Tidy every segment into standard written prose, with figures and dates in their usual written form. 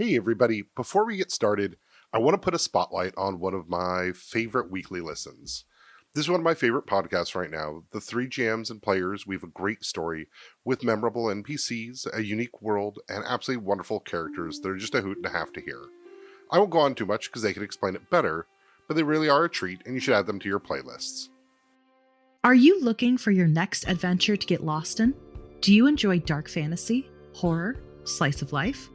Hey everybody, before we get started, I want to put a spotlight on one of my favorite weekly listens. This is one of my favorite podcasts right now. The three jams and players weave a great story with memorable NPCs, a unique world, and absolutely wonderful characters that are just a hoot and a half to hear. I won't go on too much because they can explain it better, but they really are a treat and you should add them to your playlists. Are you looking for your next adventure to get lost in? Do you enjoy dark fantasy, horror, slice of life?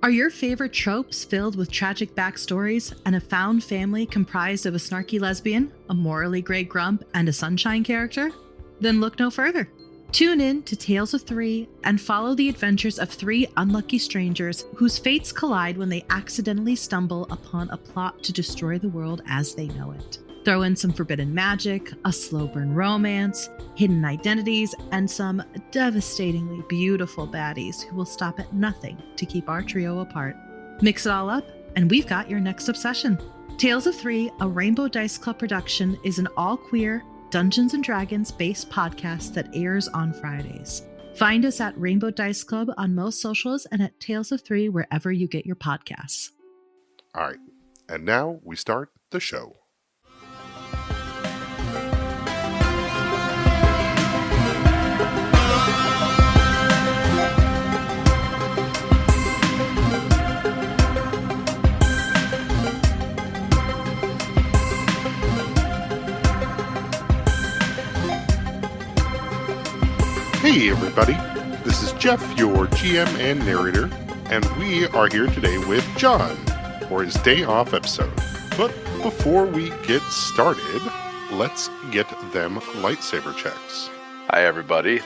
Are your favorite tropes filled with tragic backstories and a found family comprised of a snarky lesbian, a morally gray grump, and a sunshine character? Then look no further. Tune in to Tales of Three and follow the adventures of three unlucky strangers whose fates collide when they accidentally stumble upon a plot to destroy the world as they know it. Throw in some forbidden magic, a slow burn romance, hidden identities, and some devastatingly beautiful baddies who will stop at nothing to keep our trio apart. Mix it all up, and we've got your next obsession. Tales of Three, a Rainbow Dice Club production, is an all-queer, Dungeons & Dragons-based podcast that airs on Fridays. Find us at Rainbow Dice Club on most socials and at Tales of Three wherever you get your podcasts. All right, and now we start the show. Hey everybody, this is Jeff, your GM and narrator, and we are here today with John for his day off episode. But before we get started, let's get them lightsaber checks. Hi everybody,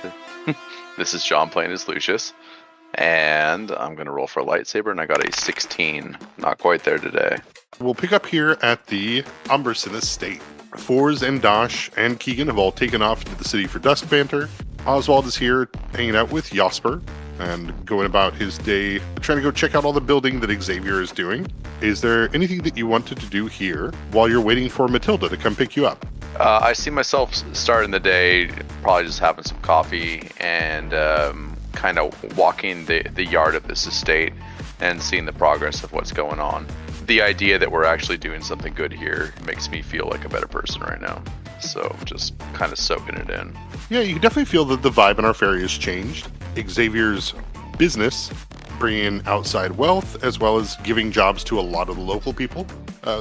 this is John playing as Lucious, and I'm going to roll for a lightsaber, and I got a 16. Not quite there today. We'll pick up here at the Umberson Estate. Fours and Dosh and Keegan have all taken off into the city for dusk banter. Oswald is here hanging out with Jasper and going about his day, trying to go check out all the building that Xavier is doing. Is there anything that you wanted to do here while you're waiting for Matilda to come pick you up? I see myself starting the day, probably just having some coffee and kind of walking the yard of this estate and seeing the progress of what's going on. The idea that we're actually doing something good here makes me feel like a better person right now. So just kind of soaking it in. Yeah, you can definitely feel that the vibe in our ferry has changed. Xavier's business, bringing in outside wealth, as well as giving jobs to a lot of the local people,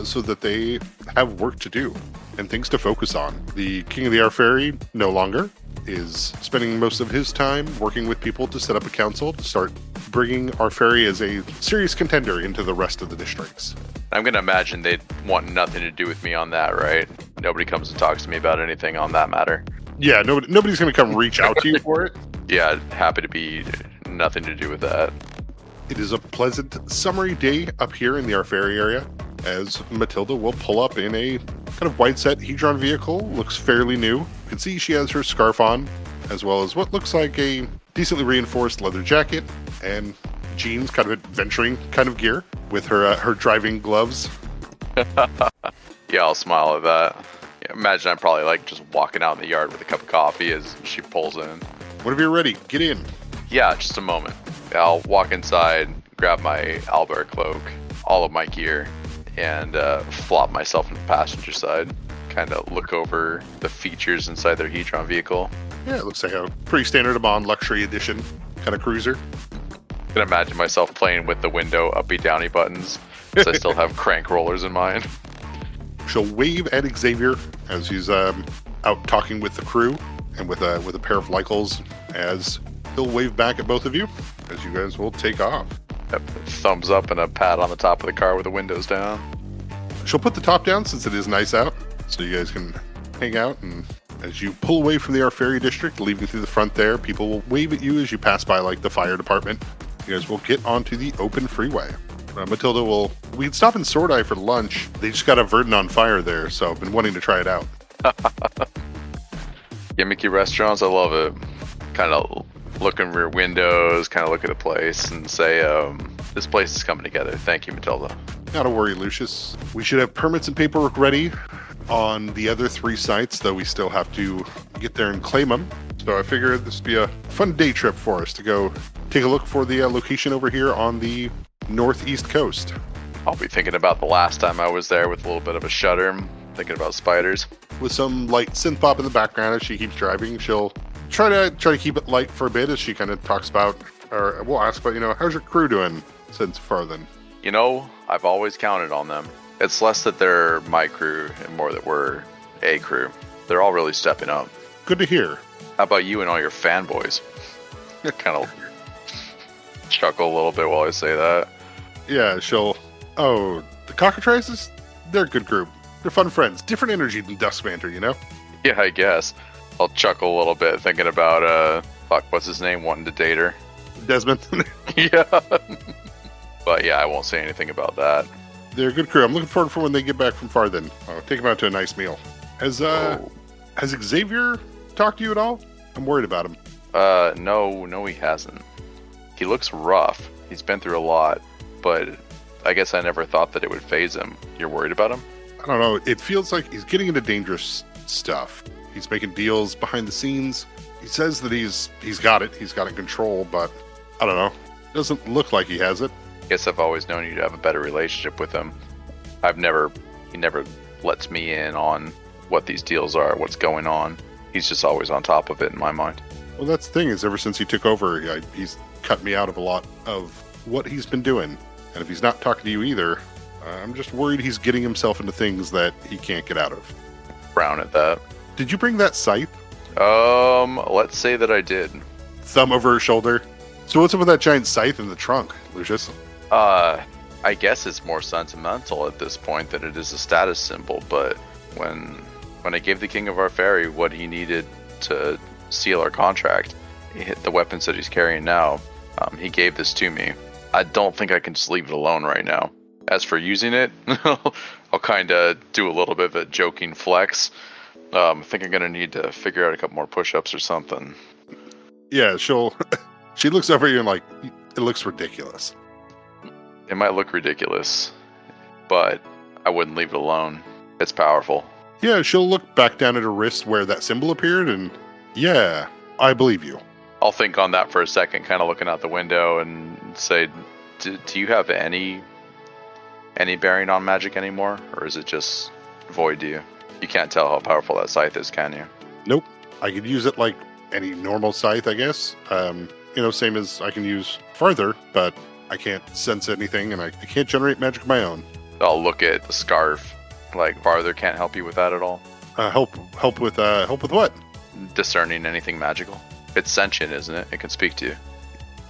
so that they have work to do and things to focus on. The King of the Air Ferry no longer is spending most of his time working with people to set up a council to start bringing our ferry as a serious contender into the rest of the districts. I'm going to imagine they'd want nothing to do with me on that, right? Nobody comes and talks to me about anything on that matter. Yeah, nobody's going to come reach out to you for it. Yeah, happy to be nothing to do with that. It is a pleasant, summery day up here in the Arferi area, as Matilda will pull up in a kind of white-set Hedron vehicle. Looks fairly new. You can see she has her scarf on, as well as what looks like a decently reinforced leather jacket and jeans, kind of adventuring kind of gear, with her driving gloves. Yeah, I'll smile at that. Yeah, imagine I'm probably like just walking out in the yard with a cup of coffee as she pulls in. Whenever you're ready, get in. Yeah, just a moment. I'll walk inside, grab my owlbear cloak, all of my gear, and flop myself in the passenger side. Kind of look over the features inside their Hedron vehicle. Yeah, it looks like a pretty standard Amon luxury edition kind of cruiser. I can imagine myself playing with the window uppy downy buttons, because I still have crank rollers in mine. She'll wave at Xavier as he's out talking with the crew, and with a pair of Lycles, as he'll wave back at both of you as you guys will take off. Yep, thumbs up and a pat on the top of the car with the windows down. She'll put the top down since it is nice out, so you guys can hang out. And as you pull away from the Arferi district, leaving through the front there, people will wave at you as you pass by, like the fire department. You guys will get onto the open freeway. Matilda we'd stop in Sword-Eye for lunch. They just got a Verdant on fire there, so I've been wanting to try it out. Gimmicky restaurants, I love it. Kind of look in rear windows, kind of look at a place and say, this place is coming together. Thank you, Matilda. Not to worry, Lucius. We should have permits and paperwork ready on the other three sites, though we still have to get there and claim them. So I figured this would be a fun day trip for us to go take a look for the location over here on the northeast coast. I'll be thinking about the last time I was there with a little bit of a shudder, thinking about spiders. With some light synth pop in the background as she keeps driving, she'll try to keep it light for a bit as she kind of talks about, or we'll ask about, how's your crew doing since Farthen? I've always counted on them. It's less that they're my crew and more that we're a crew. They're all really stepping up. Good to hear. How about you and all your fanboys? Kind of chuckle a little bit while I say that. Yeah, the Cockatrices? They're a good group. They're fun friends. Different energy than Dusk Banter, Yeah, I guess. I'll chuckle a little bit thinking about, what's his name, wanting to date her. Desmond. Yeah. But yeah, I won't say anything about that. They're a good crew. I'm looking forward for when they get back from Farthen. I'll take them out to a nice meal. Has Xavier talked to you at all? I'm worried about him. No, he hasn't. He looks rough. He's been through a lot, but I guess I never thought that it would phase him. You're worried about him? I don't know. It feels like he's getting into dangerous stuff. He's making deals behind the scenes. He says that he's got it. He's got it in control, but I don't know. It doesn't look like he has it. Guess I've always known you to have a better relationship with him. He never lets me in on what these deals are, what's going on. He's just always on top of it in my mind. Well, that's the thing is ever since he took over, he's cut me out of a lot of what he's been doing. And if he's not talking to you either, I'm just worried he's getting himself into things that he can't get out of. Frown at that. Did you bring that scythe? Let's say that I did. Thumb over her shoulder. So what's up with that giant scythe in the trunk, Lucius? I guess it's more sentimental at this point than it is a status symbol, but when I gave the king of our fairy what he needed to seal our contract, the weapons that he's carrying now, he gave this to me. I don't think I can just leave it alone right now. As for using it, I'll kind of do a little bit of a joking flex. I think I'm going to need to figure out a couple more push-ups or something. Yeah, she looks over at you and it looks ridiculous. It might look ridiculous, but I wouldn't leave it alone. It's powerful. Yeah, she'll look back down at her wrist where that symbol appeared and yeah, I believe you. I'll think on that for a second, kind of looking out the window and say, do you have any bearing on magic anymore? Or is it just void to you? You can't tell how powerful that scythe is, can you? Nope. I could use it like any normal scythe, I guess. Same as I can use farther, but I can't sense anything and I can't generate magic of my own. I'll look at the scarf. Like, farther can't help you with that at all? Help with what? Discerning anything magical. It's sentient, isn't it? It can speak to you.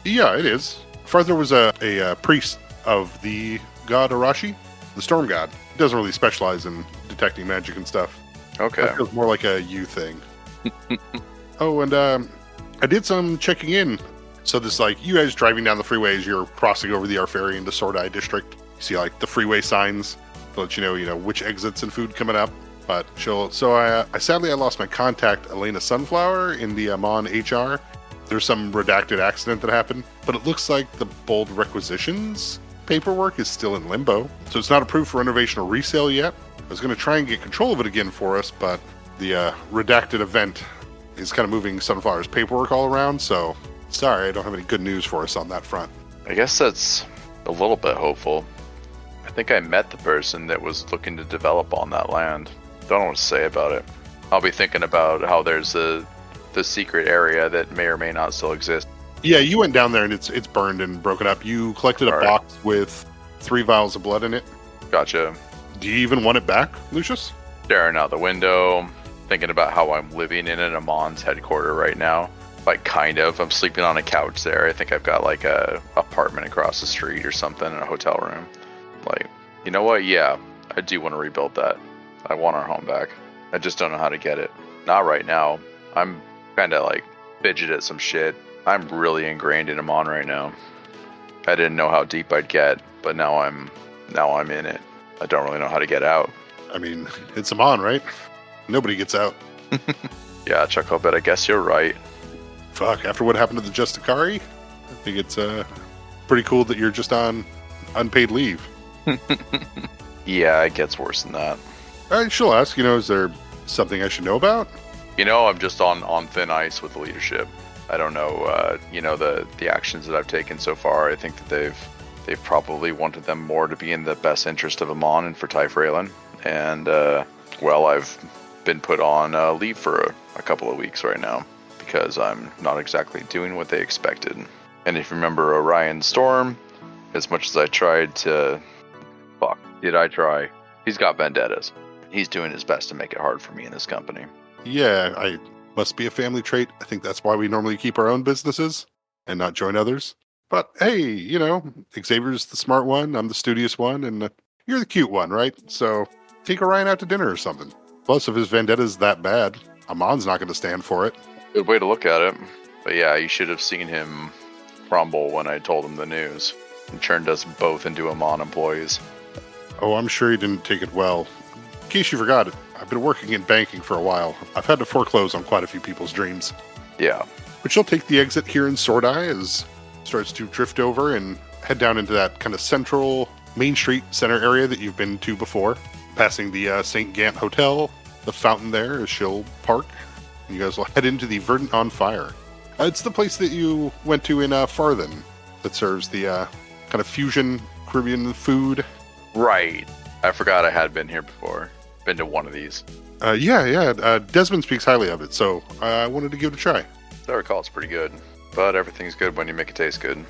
Yeah, it is. Farther was a priest of the god Arashi, the storm god. He doesn't really specialize in detecting magic and stuff. Okay. That feels more like a you thing. Oh, and I did some checking in. So this, you guys driving down the freeway as you're crossing over the Arfari into Sordai district. You see, the freeway signs to let you know, which exits and food coming up. But I sadly lost my contact, Elena Sunflower, in the Amon HR. There's some redacted accident that happened, but it looks like the bold requisitions paperwork is still in limbo. So it's not approved for renovation or resale yet. I was going to try and get control of it again for us, but the redacted event is kind of moving Sunflower's paperwork all around, so sorry, I don't have any good news for us on that front. I guess that's a little bit hopeful. I think I met the person that was looking to develop on that land. Don't know what to say about it. I'll be thinking about how there's the secret area that may or may not still exist. Yeah, you went down there and it's burned and broken up. You collected a box with 3 vials of blood in it. Gotcha. Do you even want it back, Lucius? Staring out the window, thinking about how I'm living in an Amon's headquarter right now. Kind of. I'm sleeping on a couch there. I think I've got a apartment across the street or something in a hotel room. You know what? Yeah, I do want to rebuild that. I want our home back. I just don't know how to get it. Not right now. I'm kind of fidget at some shit. I'm really ingrained in Amon right now. I didn't know how deep I'd get, but now I'm in it. I don't really know how to get out. I mean, it's Amon, right? Nobody gets out. Yeah, Chuckle, but I guess you're right. Fuck, after what happened to the Justicari, I think it's pretty cool that you're just on unpaid leave. Yeah, it gets worse than that. She'll ask, is there something I should know about? I'm just on thin ice with the leadership. I don't know, the actions that I've taken so far. I think that they've they've probably wanted them more to be in the best interest of Amon and for Ty Freyland. And, well, I've been put on leave for a couple of weeks right now because I'm not exactly doing what they expected. And if you remember Orion Storm, as much as I tried to... Fuck, did I try? He's got vendettas. He's doing his best to make it hard for me in this company. Yeah, I must be a family trait. I think that's why we normally keep our own businesses and not join others. But hey, you know, Xavier's the smart one, I'm the studious one, and you're the cute one, right? So take Orion out to dinner or something. Plus, if his vendetta's that bad, Amon's not going to stand for it. Good way to look at it. But yeah, you should have seen him crumble when I told him the news and turned us both into Amon employees. Oh, I'm sure he didn't take it well. In case you forgot, I've been working in banking for a while. I've had to foreclose on quite a few people's dreams. Yeah. But you'll take the exit here in Sordai as it starts to drift over and head down into that kind of central Main Street center area that you've been to before, passing the St. Gant Hotel, the fountain there is Shill Park. And you guys will head into the Verdant on Fire. It's the place that you went to in Farthen that serves the kind of fusion Caribbean food. Right. I forgot I had been here before. Been to one of these. Desmond speaks highly of it, so I wanted to give it a try. I recall it's pretty good. But everything's good when you make it taste good.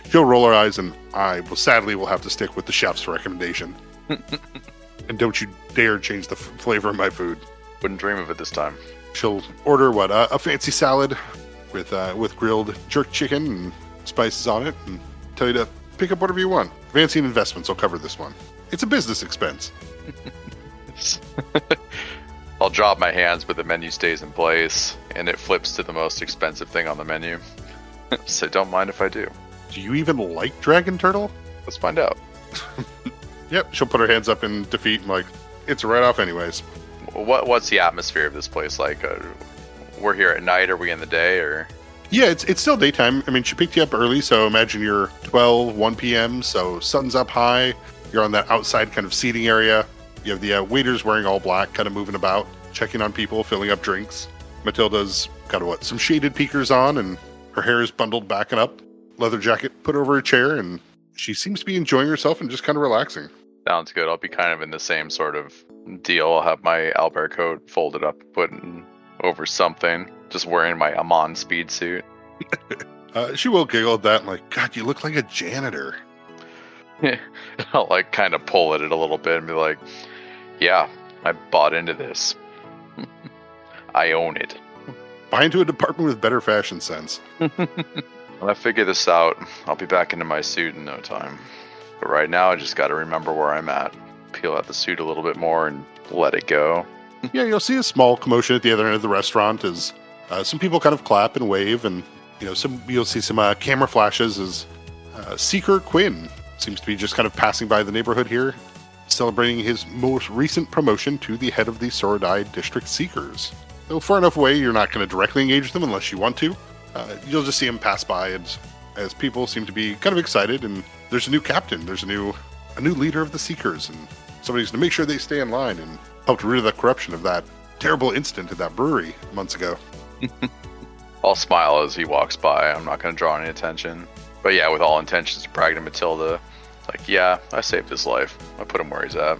She'll roll her eyes, and I will have to stick with the chef's recommendation. And don't you dare change the flavor of my food. Wouldn't dream of it this time. She'll order a fancy salad with grilled jerk chicken and spices on it, and tell you to pick up whatever you want. Fancy Investments will cover this one. It's a business expense. I'll drop my hands, but the menu stays in place, and it flips to the most expensive thing on the menu. So don't mind if I do. Do you even like dragon turtle? Let's find out. Yep, she'll put her hands up in defeat and it's a write-off anyways. What's the atmosphere of this place like? We're here at night, are we in the day, or...? Yeah, it's still daytime. I mean, she picked you up early, so imagine you're 1 p.m., so sun's up high. You're on that outside kind of seating area. You have the waiters wearing all black, kind of moving about, checking on people, filling up drinks. Matilda's got, some shaded peekers on, and her hair is bundled back and up. Leather jacket put over a chair, and she seems to be enjoying herself and just kind of relaxing. Sounds good. I'll be kind of in the same sort of deal. I'll have my owlbear coat folded up, put over something, just wearing my Amon speed suit. She will giggle at that, God, you look like a janitor. I'll kind of pull at it a little bit and be like, yeah, I bought into this. I own it. Buy into a department with better fashion sense. When I figure this out, I'll be back into my suit in no time. But right now, I just got to remember where I'm at. Peel out the suit a little bit more and let it go. Yeah, you'll see a small commotion at the other end of the restaurant as some people kind of clap and wave, and you'll see some camera flashes as Seeker Quinn seems to be just kind of passing by the neighborhood here, celebrating his most recent promotion to the head of the Sordai District Seekers. Though far enough away, you're not going to directly engage them unless you want to. You'll just see him pass by as people seem to be kind of excited, and there's a new captain, there's a new leader of the Seekers, and somebody's going to make sure they stay in line and helped rid of the corruption of that terrible incident at that brewery months ago. I'll smile as he walks by. I'm not going to draw any attention. But yeah, with all intentions of bragging to Matilda, yeah, I saved his life. I put him where he's at.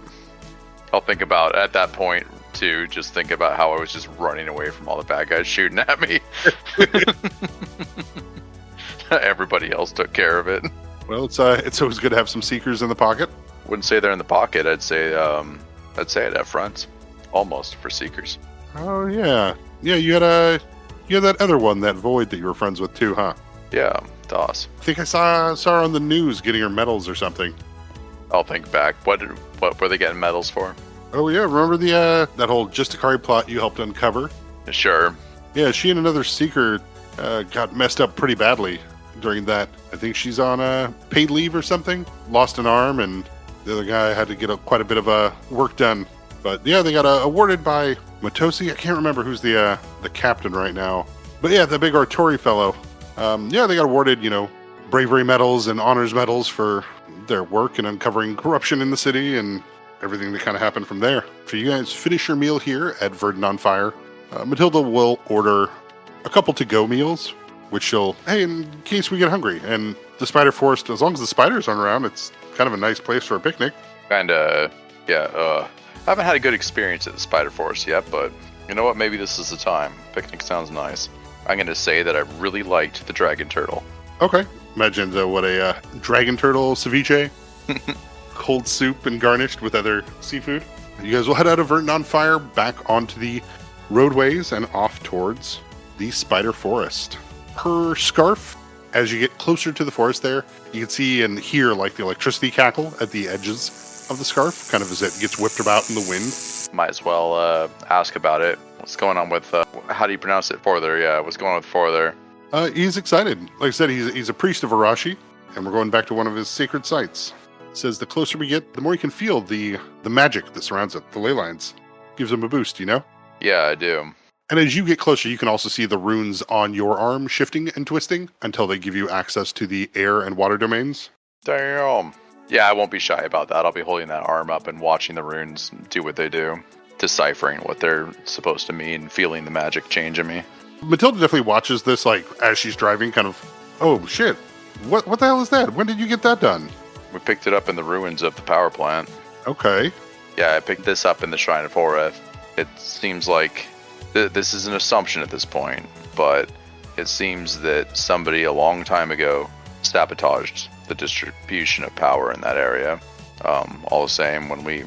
I'll think about, at that point, too, just think about how I was just running away from all the bad guys shooting at me. Everybody else took care of it. Well, it's always good to have some Seekers in the pocket. Wouldn't say they're in the pocket. I'd say I'd have fronts, almost, for Seekers. Oh yeah, you had that other one, that Void that you were friends with too, huh? Yeah, DOS. I think I saw her on the news getting her medals or something. I'll think back. What were they getting medals for? Oh yeah, remember that whole Justicari plot you helped uncover? Sure. Yeah, she and another Seeker got messed up pretty badly during that. I think she's on paid leave or something. Lost an arm, and the other guy had to get quite a bit of work done. But yeah, they got awarded by Matosi. I can't remember who's the captain right now. But yeah, the big Artori fellow. Yeah, they got awarded, bravery medals and honors medals for their work in uncovering corruption in the city and everything that kind of happened from there. So you guys finish your meal here at Verdant on Fire. Matilda will order a couple to-go meals. which she'll, hey, in case we get hungry. And the spider forest, as long as the spiders aren't around, it's kind of a nice place for a picnic. Kinda, yeah, I haven't had a good experience at the spider forest yet, but you know what? Maybe this is the time. Picnic sounds nice. I'm gonna say that I really liked the dragon turtle. Okay. Imagine what a dragon turtle ceviche, cold soup and garnished with other seafood. You guys will head out of Vernon on Fire back onto the roadways and off towards the spider forest. Her scarf, as you get closer to the forest there, you can see and hear like the electricity cackle at the edges of the scarf, kind of as it gets whipped about in the wind. Might as well ask about it. What's going on with, how do you pronounce it? Forther, yeah. What's going on with Forther? He's excited. Like I said, he's a priest of Arashi, and we're going back to one of his sacred sites. It says the closer we get, the more you can feel the magic that surrounds it, the ley lines. Gives him a boost, you know? Yeah, I do. And as you get closer, you can also see the runes on your arm shifting and twisting until they give you access to the air and water domains. Damn. Yeah, I won't be shy about that. I'll be holding that arm up and watching the runes do what they do. Deciphering what they're supposed to mean, feeling the magic change in me. Matilda definitely watches this, like, as she's driving, kind of, oh, shit. What the hell is that? When did you get that done? We picked it up in the ruins of the power plant. Okay. Yeah, I picked this up in the Shrine of Horeth. It seems like this is an assumption at this point, but it seems that somebody a long time ago sabotaged the distribution of power in that area. All the same, when we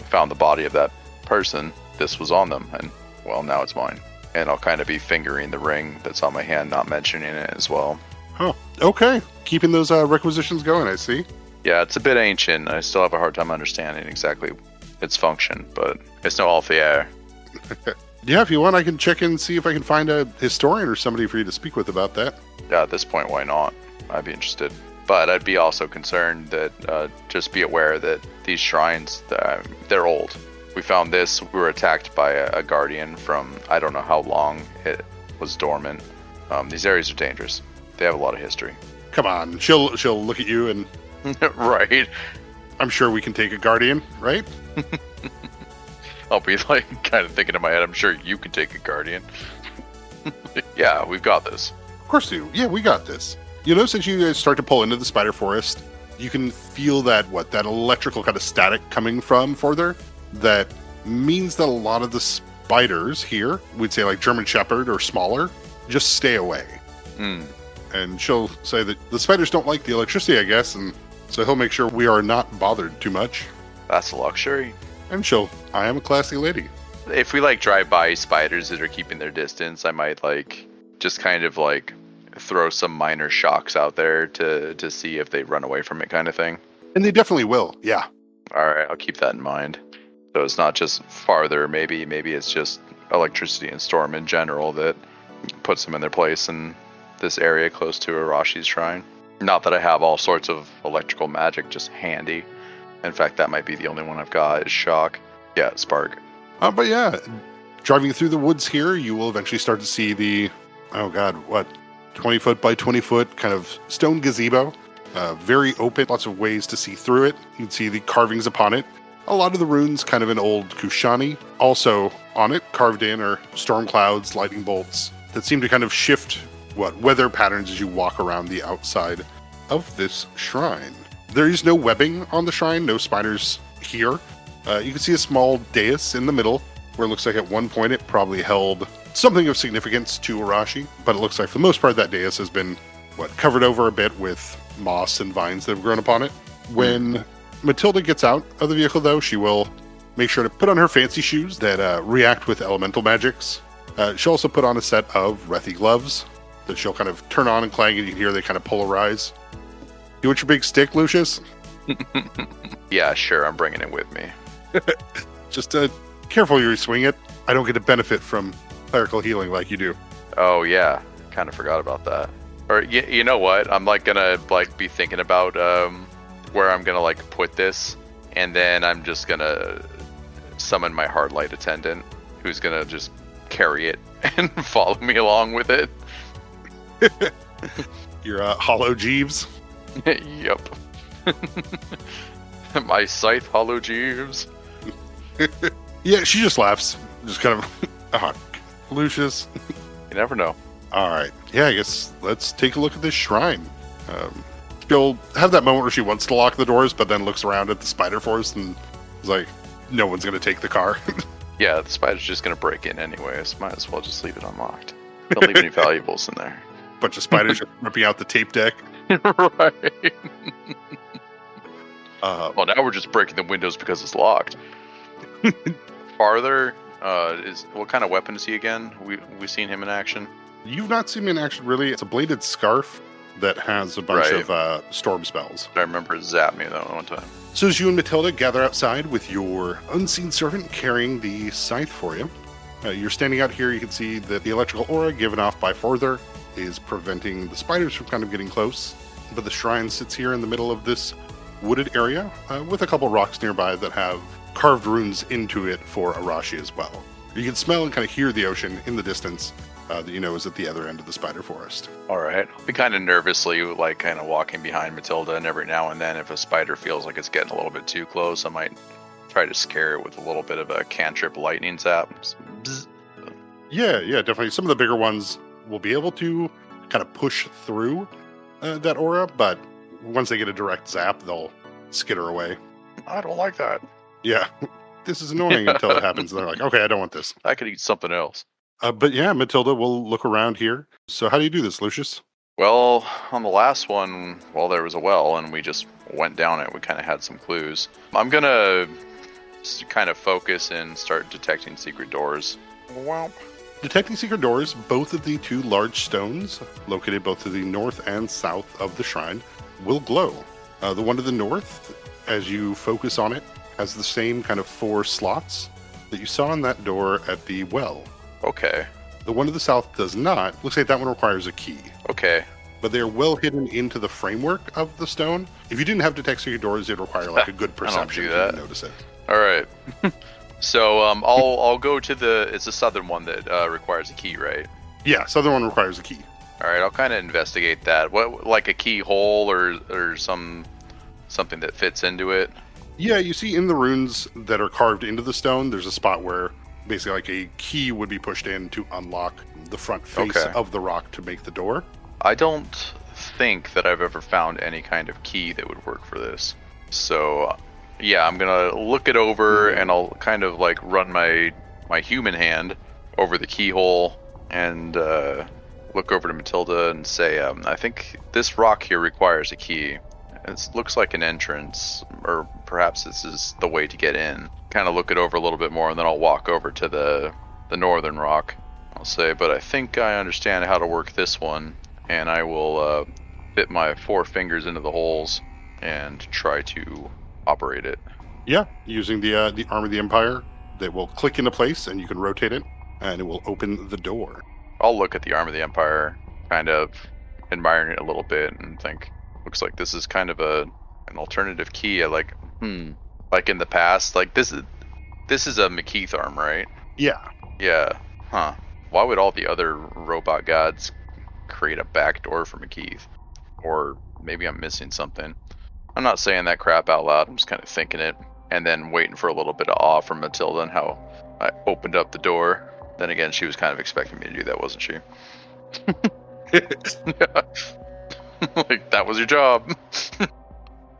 found the body of that person, this was on them, and well, now it's mine. And I'll kind of be fingering the ring that's on my hand, not mentioning it as well. Oh, okay. Keeping those requisitions going, I see. Yeah, it's a bit ancient. I still have a hard time understanding exactly its function, but it's no Alfier. Yeah, if you want, I can check in and see if I can find a historian or somebody for you to speak with about that. Yeah, at this point, why not? I'd be interested. But I'd be also concerned that just be aware that these shrines, they're old. We found this, we were attacked by a guardian from I don't know how long it was dormant. These areas are dangerous. They have a lot of history. Come on, she'll look at you and... Right. I'm sure we can take a guardian, right? I'll be like kind of thinking in my head, I'm sure you can take a guardian. Yeah, we've got this. Of course you. Yeah, we got this. You notice as you guys start to pull into the spider forest, you can feel that electrical kind of static coming from further. That means that a lot of the spiders here, we'd say like German Shepherd or smaller, just stay away. And she'll say that the spiders don't like the electricity, I guess, and so he'll make sure we are not bothered too much. That's a luxury. And I am a classy lady. If we like drive by spiders that are keeping their distance, I might like just kind of like throw some minor shocks out there to see if they run away from it, kind of thing. And they definitely will, yeah. All right, I'll keep that in mind. So it's not just farther, maybe it's just electricity and storm in general that puts them in their place in this area close to Arashi's shrine. Not that I have all sorts of electrical magic just handy. In fact, that might be the only one I've got is shock. Yeah, spark. But yeah, driving through the woods here, you will eventually start to see the, 20 foot by 20 foot kind of stone gazebo. Very open, lots of ways to see through it. You can see the carvings upon it. A lot of the runes kind of in old Kushani. Also on it, carved in, are storm clouds, lightning bolts that seem to kind of shift weather patterns as you walk around the outside of this shrine. There is no webbing on the shrine, no spiders here. You can see a small dais in the middle, where it looks like at one point it probably held something of significance to Arashi, but it looks like for the most part that dais has been covered over a bit with moss and vines that have grown upon it. When Matilda gets out of the vehicle, though, she will make sure to put on her fancy shoes that react with elemental magics. She'll also put on a set of Rethi gloves that she'll kind of turn on and clang, and you can hear they kind of polarize. You want your big stick, Lucius? Yeah, sure, I'm bringing it with me. Just careful you swing it. I don't get to benefit from clerical healing like you do. Oh, yeah. Kind of forgot about that. Or, you know what? I'm gonna be thinking about where I'm gonna put this, and then I'm just gonna summon my Heartlight attendant, who's gonna just carry it and follow me along with it. Your Hollow Jeeves. Yep. My scythe Hollow Jeeves. Yeah, she just laughs. Just kind of, Lucius. You never know. All right. Yeah, I guess let's take a look at this shrine. She'll have that moment where she wants to lock the doors, but then looks around at the spider forest and is like, no one's going to take the car. Yeah, the spider's just gonna break in anyways. Might as well just leave it unlocked. Don't leave any valuables in there. Bunch of spiders are ripping out the tape deck. Right. Well, now we're just breaking the windows because it's locked. Farther, is what kind of weapon is he again? We seen him in action. You've not seen him in action, really. It's a bladed scarf that has a bunch Right. of storm spells. I remember it zapped me that one time. So as you and Matilda gather outside with your unseen servant carrying the scythe for you, you're standing out here. You can see that the electrical aura given off by Farther is preventing the spiders from kind of getting close. But the shrine sits here in the middle of this wooded area with a couple rocks nearby that have carved runes into it for Arashi as well. You can smell and kind of hear the ocean in the distance that you know is at the other end of the spider forest. All right. I'll be kind of nervously, like, kind of walking behind Matilda, and every now and then, if a spider feels like it's getting a little bit too close, I might try to scare it with a little bit of a cantrip lightning zap. Bzz. Yeah, definitely. Some of the bigger ones will be able to kind of push through that aura, but once they get a direct zap, they'll skitter away. I don't like that. Yeah, this is annoying until it happens. They're like, okay, I don't want this. I could eat something else. But yeah, Matilda, we'll look around here. So how do you do this, Lucius? Well, on the last one, well, there was a well, and we just went down it. We kind of had some clues. I'm going to kind of focus and start detecting secret doors. Wow. Detecting secret doors, both of the two large stones, located both to the north and south of the shrine, will glow. The one to the north, as you focus on it, has the same kind of 4 slots that you saw in that door at the well. Okay. The one to the south does not. Looks like that one requires a key. Okay. But they're well hidden into the framework of the stone. If you didn't have detect secret doors, it'd require like a good perception do to that. notice it. All right. So I'll go to it's the southern one that requires a key, right? Yeah, southern one requires a key. All right. I'll kind of investigate that. What, like a keyhole or something that fits into it? Yeah, you see in the runes that are carved into the stone, there's a spot where basically like a key would be pushed in to unlock the front face Okay. of the rock to make the door. I don't think that I've ever found any kind of key that would work for this. So, yeah, I'm gonna look it over and I'll kind of like run my human hand over the keyhole and look over to Matilda and say, I think this rock here requires a key. It looks like an entrance, or perhaps this is the way to get in. Kind of look it over a little bit more, and then I'll walk over to the northern rock. I'll say, but I think I understand how to work this one, and I will fit my 4 fingers into the holes and try to operate it. Yeah, using the arm of the Empire that will click into place, and you can rotate it, and it will open the door. I'll look at the arm of the Empire, kind of admiring it a little bit, and think, looks like this is kind of an alternative key. I like, like in the past, like this is a McKeith arm, right? Yeah. Yeah. Huh. Why would all the other robot gods create a back door for McKeith? Or maybe I'm missing something. I'm not saying that crap out loud. I'm just kind of thinking it, and then waiting for a little bit of awe from Matilda and how I opened up the door. Then again, she was kind of expecting me to do that, wasn't she? Yeah. Like, that was your job.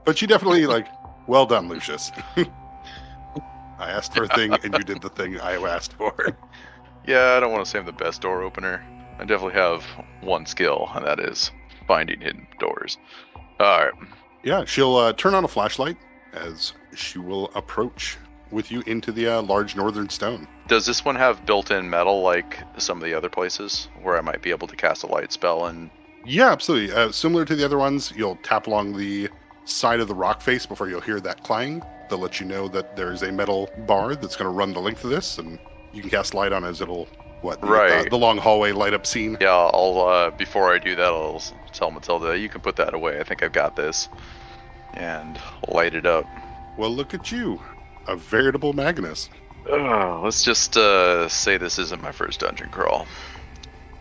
But she definitely, like, well done, Lucius. I asked for a thing, and you did the thing I asked for. Yeah, I don't want to say I'm the best door opener. I definitely have one skill, and that is finding hidden doors. Alright. Yeah, she'll turn on a flashlight as she will approach with you into the large northern stone. Does this one have built-in metal like some of the other places where I might be able to cast a light spell and... Yeah, absolutely. Similar to the other ones, you'll tap along the side of the rock face before you'll hear that clang. They'll let you know that there's a metal bar that's going to run the length of this, and you can cast light on as it'll, the long hallway light up scene. Yeah, I'll, before I do that, I'll tell Matilda, you can put that away. I think I've got this. And light it up. Well, look at you. A veritable Magnus. Let's just say this isn't my first dungeon crawl.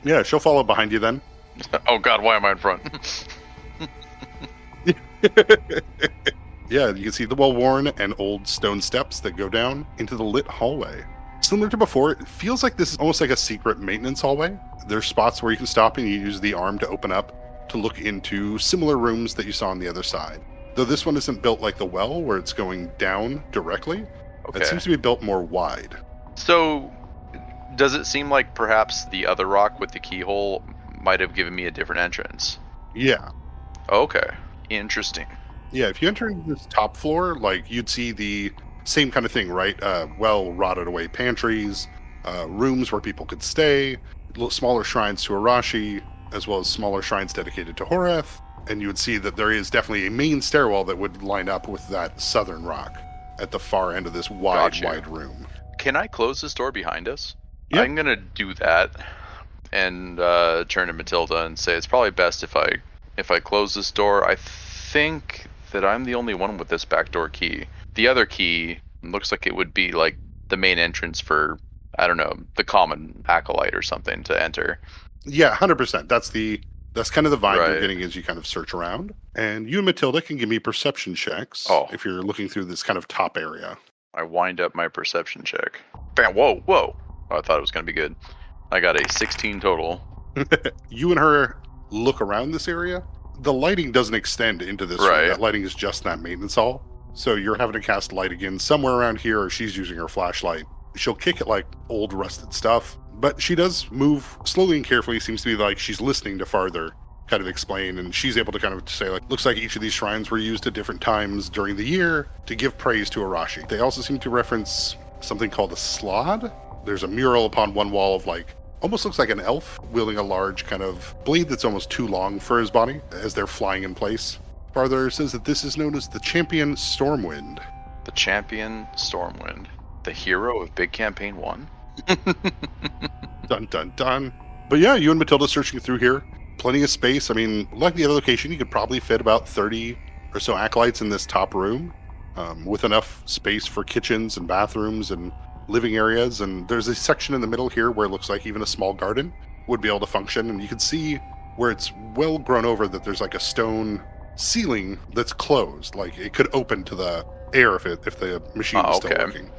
Yeah, she'll follow behind you then. Oh god, why am I in front? Yeah, you can see the well-worn and old stone steps that go down into the lit hallway. Similar to before, it feels like this is almost like a secret maintenance hallway. There's spots where you can stop and you use the arm to open up to look into similar rooms that you saw on the other side. Though this one isn't built like the well, where it's going down directly. Okay. It seems to be built more wide. So, does it seem like perhaps the other rock with the keyhole might have given me a different entrance? Yeah. Okay. Interesting. Yeah, if you enter this top floor, like, you'd see the same kind of thing, right? Well rotted away pantries, rooms where people could stay, smaller shrines to Arashi, as well as smaller shrines dedicated to Horeth. And you would see that there is definitely a main stairwell that would line up with that southern rock at the far end of this wide room. Can I close this door behind us? Yep. I'm gonna do that and turn to Matilda and say it's probably best if I close this door. I think that I'm the only one with this backdoor key. The other key looks like it would be like the main entrance for, I don't know, the common acolyte or something to enter. Yeah, 100%. That's kind of the vibe you're Right. getting as you kind of search around. And you and Matilda can give me perception checks if you're looking through this kind of top area. I wind up my perception check. Bam! Whoa! Oh, I thought it was gonna be good. I got a 16 total. You and her look around this area. The lighting doesn't extend into this room. Right. That lighting is just that maintenance hall. So you're having to cast light again somewhere around here, or she's using her flashlight. She'll kick at like old rusted stuff, but she does move slowly and carefully. Seems to be like she's listening to farther kind of explain, and she's able to kind of say, like, looks like each of these shrines were used at different times during the year to give praise to Arashi. They also seem to reference something called a slod. There's a mural upon one wall of like, almost looks like an elf wielding a large kind of blade that's almost too long for his body as they're flying in place. Farther says that this is known as the Champion Stormwind. The Champion Stormwind. The hero of Big Campaign 1? Dun dun dun. But yeah, you and Matilda searching through here. Plenty of space. I mean, like the other location, you could probably fit about 30 or so acolytes in this top room, with enough space for kitchens and bathrooms and living areas. And there's a section in the middle here where it looks like even a small garden would be able to function. And you can see where it's well grown over that there's like a stone ceiling that's closed. Like it could open to the air if the machine was still working.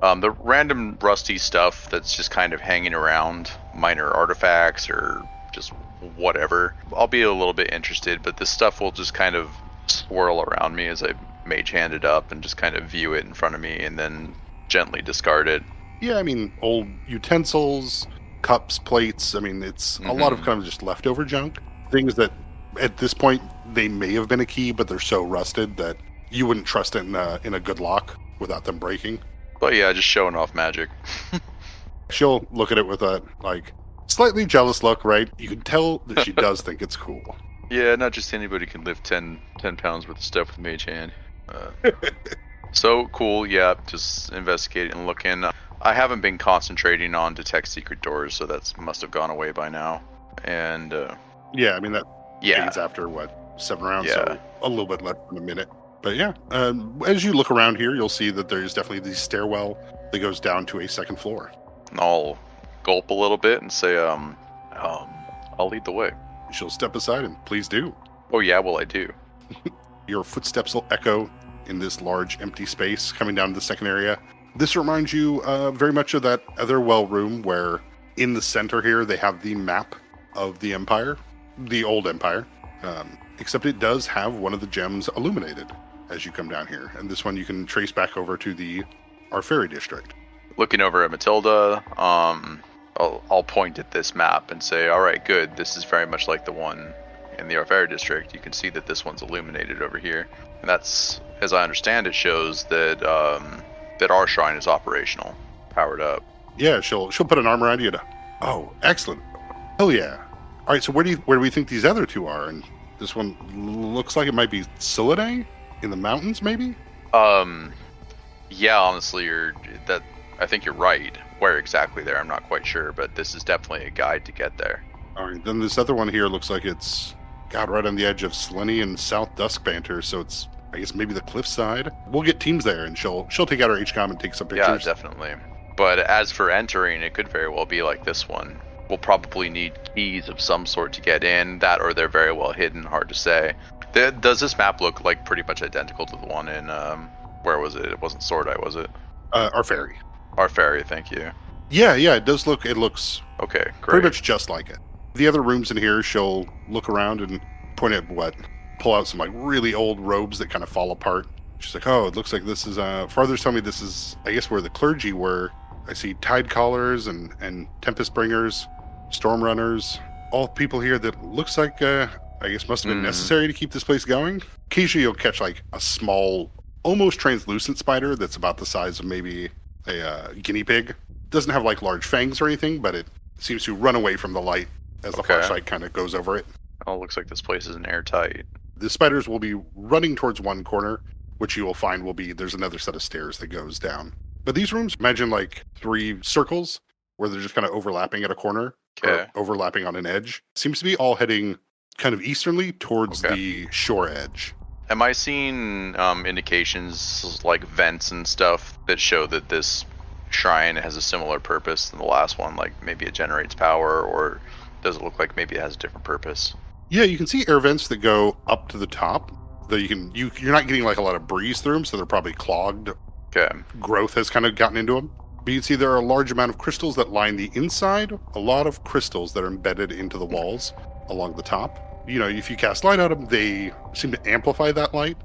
The random rusty stuff that's just kind of hanging around, minor artifacts or just whatever, I'll be a little bit interested, but this stuff will just kind of swirl around me as I mage hand it up and just kind of view it in front of me and then gently discard it. Yeah, I mean, old utensils, cups, plates. I mean, it's a lot of kind of just leftover junk. Things that at this point they may have been a key, but they're so rusted that you wouldn't trust it in a good lock without them breaking. But yeah, just showing off magic. She'll look at it with a like slightly jealous look, right? You can tell that she does think it's cool. Yeah, not just anybody can lift 10 pounds worth of stuff with mage hand. So cool, yeah, just investigating and looking. I haven't been concentrating on detect secret doors, so that must have gone away by now. And yeah, I mean that yeah, fades after what, 7 rounds, Yeah. so a little bit less than a minute. But yeah, as you look around here, you'll see that there's definitely the stairwell that goes down to a second floor. I'll gulp a little bit and say, I'll lead the way. She'll step aside and please do. Oh yeah, well I do. Your footsteps will echo in this large empty space coming down to the second area. This reminds you very much of that other well room where in the center here they have the map of the Empire, the old Empire, except it does have one of the gems illuminated as you come down here. And this one you can trace back over to the Arferi district. Looking over at Matilda, I'll point at this map and say, all right, good. This is very much like the one in the Arferi district. You can see that this one's illuminated over here. And that's, as I understand it, shows that that our shrine is operational, powered up. Yeah, she'll put an arm around you to, oh, excellent. Hell yeah. All right, so where do we think these other two are? And this one looks like it might be Silidae in the mountains, maybe? Yeah, honestly, I think you're right. Where exactly there, I'm not quite sure, but this is definitely a guide to get there. All right, then this other one here looks like it's, God, right on the edge of Selene and South Duskbanter, so it's, I guess, maybe the cliffside. We'll get teams there, and she'll take out her HCOM and take some pictures. Yeah, definitely. But as for entering, it could very well be like this one. We'll probably need keys of some sort to get in, that or they're very well hidden, hard to say. Does this map look like pretty much identical to the one in, where was it? It wasn't Sword Eye, was it? Arferi. Our fairy, thank you. Yeah, it does look. It looks Okay, great. pretty much just like it. The other rooms in here, she'll look around and point at pull out some like really old robes that kind of fall apart. She's like, "Oh, it looks like this is." Farthers tell me this is, I guess, where the clergy were. I see tide callers and tempest bringers, storm runners, all people here that looks like I guess must have been necessary to keep this place going. Occasionally, you'll catch like a small, almost translucent spider that's about the size of maybe a guinea pig. Doesn't have like large fangs or anything, but it seems to run away from the light as the flashlight kind of goes over it. Oh, looks like this place isn't airtight. The spiders will be running towards one corner, which you will find will be, there's another set of stairs that goes down. But these rooms, imagine like 3 circles where they're just kind of overlapping at a corner, or overlapping on an edge. Seems to be all heading kind of easternly towards the shore edge. Am I seeing indications like vents and stuff that show that this shrine has a similar purpose than the last one? Like maybe it generates power, or does it look like maybe it has a different purpose? Yeah, you can see air vents that go up to the top. Though you're not getting like a lot of breeze through them, so they're probably clogged. Okay. Growth has kind of gotten into them. But you can see there are a large amount of crystals that line the inside, a lot of crystals that are embedded into the walls along the top. You know, if you cast light on them, they seem to amplify that light,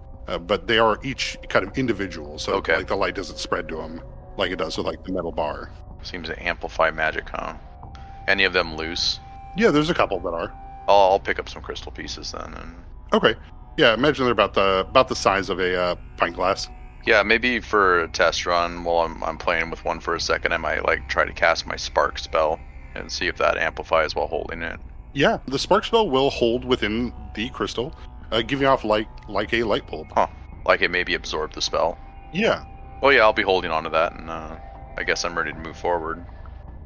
but they are each kind of individual. So like the light doesn't spread to them like it does with like the metal bar. Seems to amplify magic, huh? Any of them loose? Yeah, there's a couple that are. I'll pick up some crystal pieces then. And... Okay. Yeah, imagine they're about the size of a pint glass. Yeah, maybe for a test run while I'm playing with one for a second, I might like try to cast my spark spell and see if that amplifies while holding it. Yeah, the spark spell will hold within the crystal, giving off light like a light bulb. Huh. Like it maybe absorb the spell. Yeah. Well, yeah, I'll be holding on to that, and I guess I'm ready to move forward.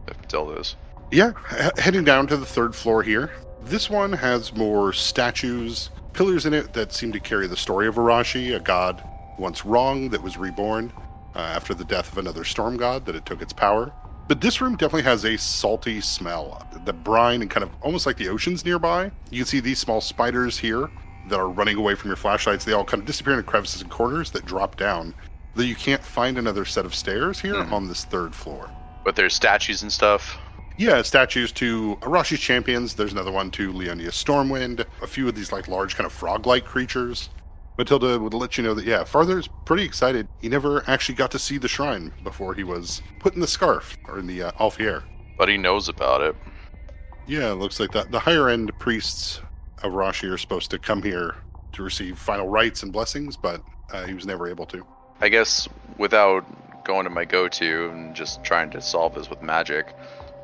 If Matilda is. Yeah, heading down to the 3rd floor here. This one has more statues, pillars in it that seem to carry the story of Arashi, a god once wrong that was reborn after the death of another storm god that it took its power. But this room definitely has a salty smell. The brine and kind of almost like the oceans nearby. You can see these small spiders here that are running away from your flashlights. They all kind of disappear in crevices and corners that drop down. Though you can't find another set of stairs here on this 3rd floor. But there's statues and stuff? Yeah, statues to Arashi's champions. There's another one to Leonia's Stormwind. A few of these like large kind of frog-like creatures. Matilda would let you know that, yeah, Farther's pretty excited. He never actually got to see the shrine before he was put in the scarf, or in the Alfier. But he knows about it. Yeah, it looks like that. The higher-end priests of Arashi are supposed to come here to receive final rites and blessings, but he was never able to. I guess without going to my go-to and just trying to solve this with magic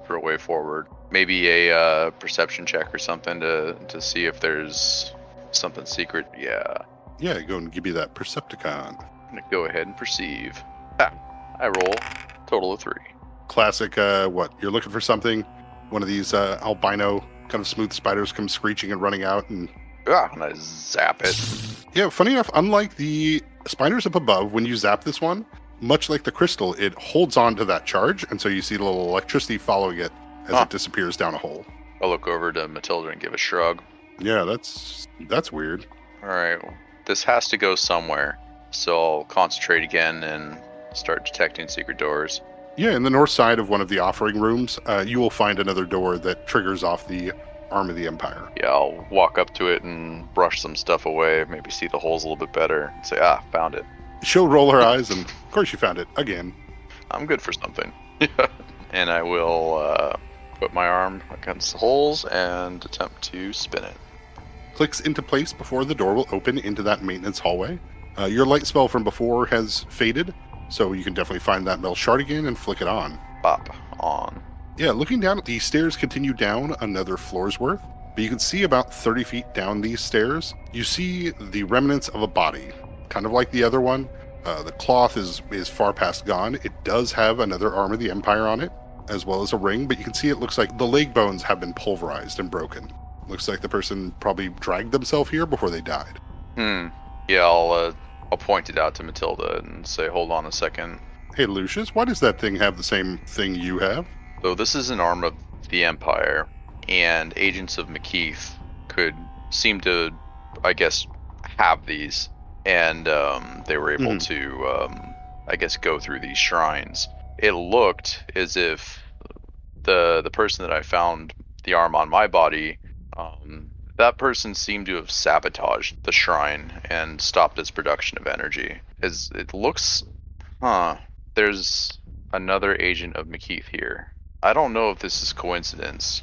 for a way forward, maybe a perception check or something to see if there's something secret. Yeah, go and give you that Percepticon. I'm gonna go ahead and perceive. I roll total of 3. Classic, you're looking for something, one of these albino kind of smooth spiders comes screeching and running out, and I zap it. Yeah, funny enough, unlike the spiders up above, when you zap this one, much like the crystal, it holds on to that charge, and so you see a little electricity following it as it disappears down a hole. I'll look over to Matilda and give a shrug. Yeah, that's weird. Alright, this has to go somewhere, so I'll concentrate again and start detecting secret doors. Yeah, in the north side of one of the offering rooms, you will find another door that triggers off the arm of the Empire. Yeah, I'll walk up to it and brush some stuff away, maybe see the holes a little bit better, and say, found it. She'll roll her eyes, and of course you found it, again. I'm good for something. And I will put my arm against the holes and attempt to spin it. Clicks into place before the door will open into that maintenance hallway. Your light spell from before has faded, so you can definitely find that metal shard again and flick it on. Pop on. Yeah, looking down, the stairs continue down another floor's worth, but you can see about 30 feet down these stairs, you see the remnants of a body, kind of like the other one. The cloth is far past gone. It does have another arm of the Empire on it, as well as a ring, but you can see it looks like the leg bones have been pulverized and broken. Looks like the person probably dragged themselves here before they died. Yeah, I'll point it out to Matilda and say, hold on a second. Hey, Lucius, why does that thing have the same thing you have? So this is an arm of the Empire, and agents of McKeith could seem to, I guess, have these, and they were able to, I guess, go through these shrines. it looked as if the person that I found the arm on my body, that person seemed to have sabotaged the shrine and stopped its production of energy. As it looks, there's another agent of McKeith here. I don't know if this is coincidence.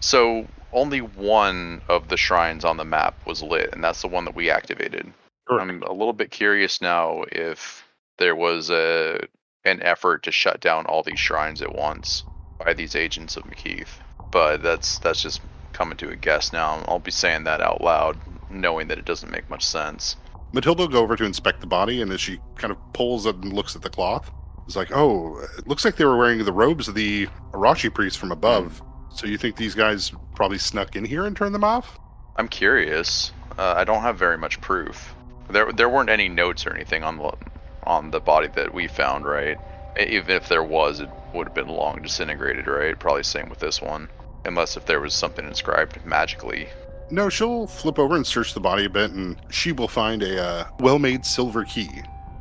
So only one of the shrines on the map was lit, and that's the one that we activated. Correct. I'm a little bit curious now if there was an effort to shut down all these shrines at once by these agents of McKeith. But that's just coming to a guess now. I'll be saying that out loud, knowing that it doesn't make much sense. Matilda will go over to inspect the body, and as she kind of pulls it and looks at the cloth, it's like, oh, it looks like they were wearing the robes of the Arashi priest from above. So you think these guys probably snuck in here and turned them off? I'm curious. I don't have very much proof. There weren't any notes or anything on the body that we found, right? Even if there was, it would have been long disintegrated, right? Probably same with this one. Unless if there was something inscribed magically. No, she'll flip over and search the body a bit, and she will find a well-made silver key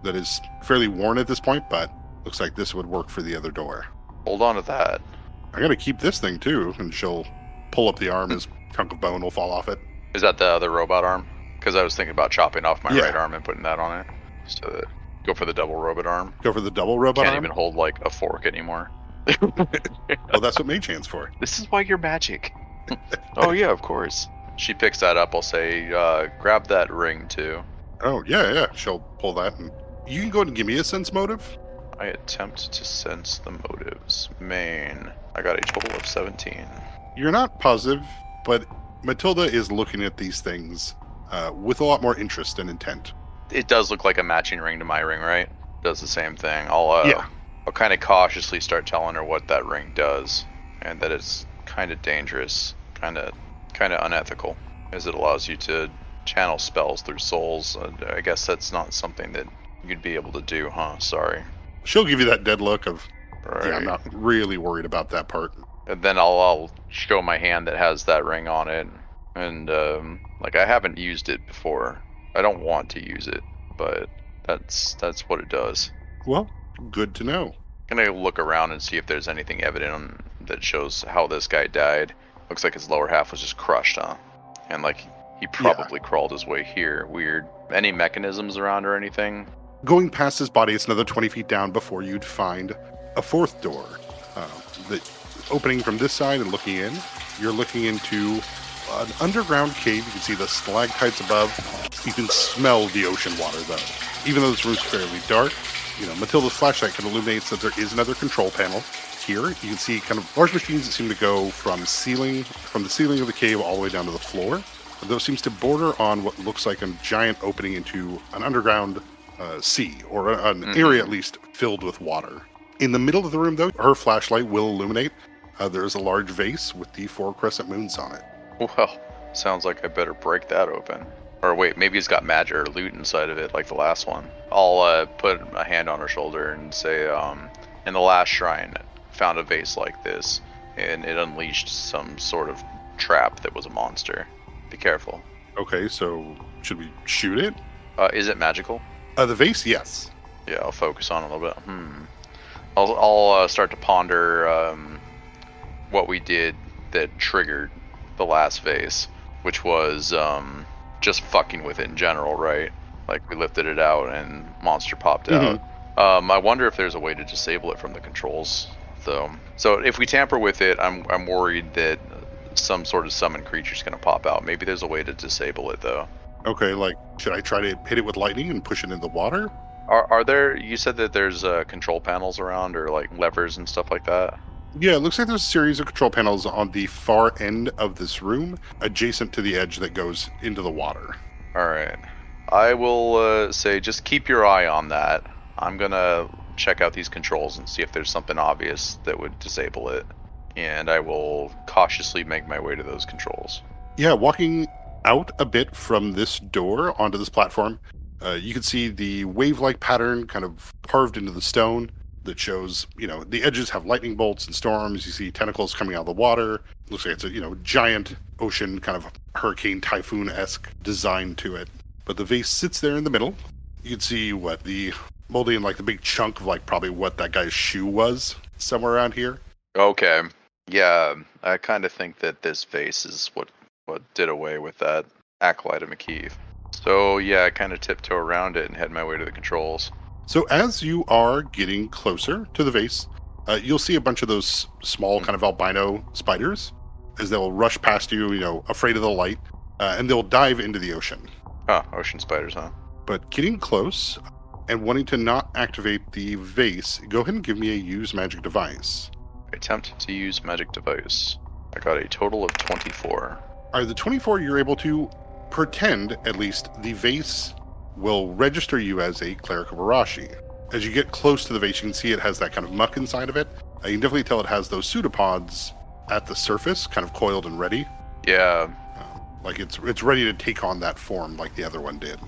that is fairly worn at this point, but looks like this would work for the other door. Hold on to that. I gotta keep this thing too, and she'll pull up the arm as a chunk of bone will fall off it. Is that the other robot arm? Because I was thinking about chopping off my Yeah. right arm and putting that on it. So go for the double robot arm. Go for the double robot Can't arm? even hold like a fork anymore. Well, that's what Mage Hand's for. This is why you're magic. Oh yeah, of course. She picks that up. I'll say, grab that ring too. Oh, yeah. She'll pull that, and you can go ahead and give me a sense motive. I attempt to sense the motives. Main. I got a total of 17. You're not positive, but Matilda is looking at these things with a lot more interest and intent. It does look like a matching ring to my ring, right? Does the same thing. I'll kind of cautiously start telling her what that ring does, and that it's kind of dangerous, kind of unethical, as it allows you to channel spells through souls. I guess that's not something that you'd be able to do, huh? Sorry. She'll give you that dead look of, Right. yeah, I'm not really worried about that part. And then I'll show my hand that has that ring on it, and like I haven't used it before. I don't want to use it, but that's what it does. Well, good to know. Gonna look around and see if there's anything evident that shows how this guy died. Looks like his lower half was just crushed, huh? And like he probably crawled his way here. Weird. Any mechanisms around or anything? Going past his body, it's another 20 feet down before you'd find a fourth door. The opening from this side and looking in, you're looking into an underground cave. You can see the stalactites above. You can smell the ocean water, though. Even though this room's fairly dark, Matilda's flashlight can illuminate that there is another control panel. Here, you can see kind of large machines that seem to go from the ceiling of the cave all the way down to the floor. Though it seems to border on what looks like a giant opening into an underground sea, or an area at least filled with water. In the middle of the room, though, her flashlight will illuminate. There's a large vase with the 4 crescent moons on it. Well, sounds like I better break that open. Or wait, maybe it's got magic or loot inside of it, like the last one. I'll put a hand on her shoulder and say, in the last shrine, found a vase like this, and it unleashed some sort of trap that was a monster. Be careful. Okay, so should we shoot it? Is it magical? The vase, yes. Yeah, I'll focus on it a little bit. I'll start to ponder what we did that triggered the last vase, which was just fucking with it in general, right? Like we lifted it out and monster popped out. I wonder if there's a way to disable it from the controls, though. So if we tamper with it, I'm worried that some sort of summon creature's gonna pop out. Maybe there's a way to disable it, though. Okay, like, should I try to hit it with lightning and push it in the water? Are there? You said that there's control panels around, or like levers and stuff like that. Yeah, it looks like there's a series of control panels on the far end of this room, adjacent to the edge that goes into the water. All right. I will say just keep your eye on that. I'm gonna check out these controls and see if there's something obvious that would disable it, and I will cautiously make my way to those controls. Yeah, walking out a bit from this door onto this platform, you can see the wave-like pattern kind of carved into the stone that shows, the edges have lightning bolts and storms. You see tentacles coming out of the water. Looks like it's a, giant ocean, kind of hurricane typhoon-esque design to it. But the vase sits there in the middle. You can see the molding in like the big chunk of like probably what that guy's shoe was somewhere around here. Okay. Yeah, I kind of think that this vase is what did away with that acolyte of McKeeve. So yeah, I kind of tiptoe around it and head my way to the controls. So as you are getting closer to the vase, you'll see a bunch of those small kind of albino spiders as they'll rush past you, afraid of the light, and they'll dive into the ocean. Oh, ocean spiders, huh? But getting close and wanting to not activate the vase, go ahead and give me a use magic device. Attempt to use magic device. I got a total of 24. All right, the 24, you're able to pretend, at least, the vase will register you as a cleric of Arashi. As you get close to the vase, you can see it has that kind of muck inside of it. You can definitely tell it has those pseudopods at the surface, kind of coiled and ready. Yeah. Like it's ready to take on that form like the other one did.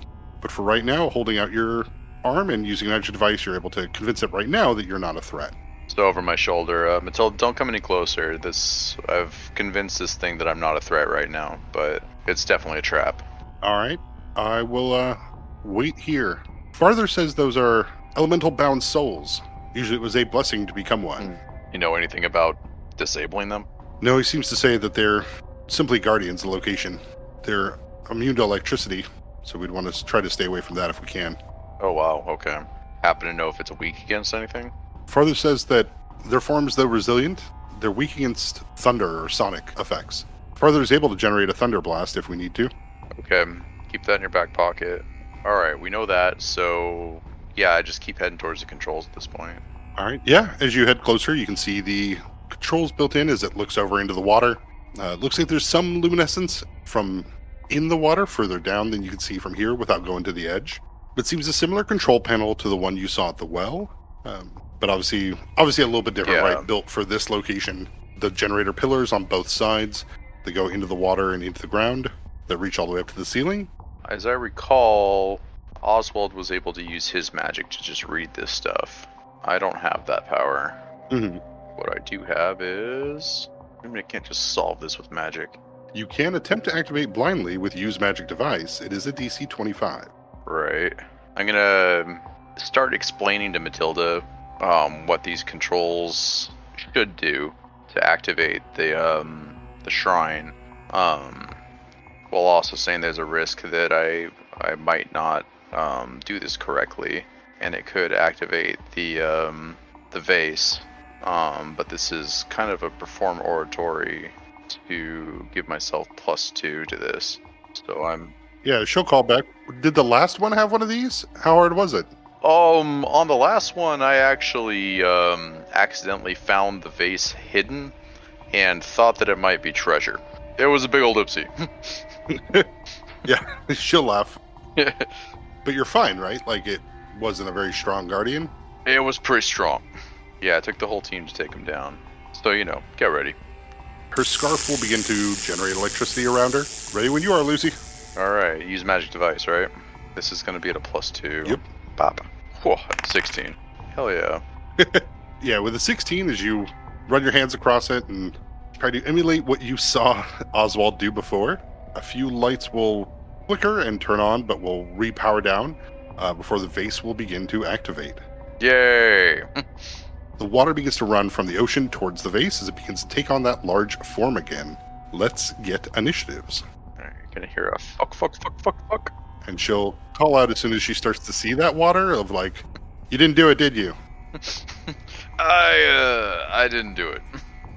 But for right now, holding out your arm and using an magic device, you're able to convince it right now that you're not a threat. So over my shoulder, Matilda, don't come any closer. I've convinced this thing that I'm not a threat right now, but it's definitely a trap. All right, I will wait here. Farther says those are elemental bound souls. Usually it was a blessing to become one. You know anything about disabling them? No, he seems to say that they're simply guardians of the location. They're immune to electricity, so we'd want to try to stay away from that if we can. Oh wow, okay. Happen to know if it's weak against anything? Farther says that their forms, though resilient, they're weak against thunder or sonic effects. Farther is able to generate a thunder blast if we need to. Okay, keep that in your back pocket. Alright, we know that, so yeah, I just keep heading towards the controls at this point. All right, yeah, as you head closer, you can see the controls built in as it looks over into the water. It looks like there's some luminescence from in the water further down than you can see from here without going to the edge. But seems a similar control panel to the one you saw at the well. But obviously a little bit different, Yeah. right? Built for this location. The generator pillars on both sides that go into the water and into the ground that reach all the way up to the ceiling. As I recall, Oswald was able to use his magic to just read this stuff. I don't have that power. Mm-hmm. What I do have is... I mean, I can't just solve this with magic. You can attempt to activate blindly with use magic device. It is a DC 25. Right. I'm gonna start explaining to Matilda what these controls should do to activate the shrine. While also saying there's a risk that I might not do this correctly, and it could activate the vase. But this is kind of a perform oratory to give myself +2 to this. So I'm... Yeah, she'll call back. Did the last one have one of these? How hard was it? On the last one, I actually accidentally found the vase hidden and thought that it might be treasure. It was a big old oopsie. Yeah, she'll laugh. But you're fine, right? Like, it wasn't a very strong guardian? It was pretty strong. Yeah, it took the whole team to take him down. So, get ready. Her scarf will begin to generate electricity around her. Ready when you are, Lucy. Alright, use magic device, right? This is going to be at a +2. Yep. Pop. Whoa, 16. Hell yeah. Yeah, with a 16, as you run your hands across it and try to emulate what you saw Oswald do before, a few lights will flicker and turn on, but will repower down before the vase will begin to activate. Yay! The water begins to run from the ocean towards the vase as it begins to take on that large form again. Let's get initiatives. Alright, you're going to hear a fuck. And she'll call out as soon as she starts to see that water of like, you didn't do it, did you? I didn't do it.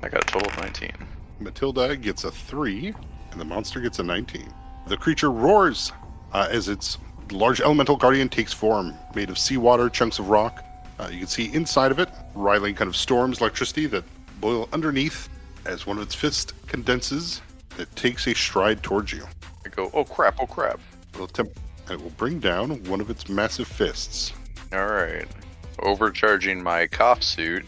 I got a total of 19. Matilda gets a 3, and the monster gets a 19. The creature roars as its large elemental guardian takes form, made of seawater, chunks of rock. You can see inside of it, riling kind of storms electricity that boil underneath as one of its fists condenses. It takes a stride towards you. I go, oh crap. It will bring down one of its massive fists. Alright. Overcharging my cough suit,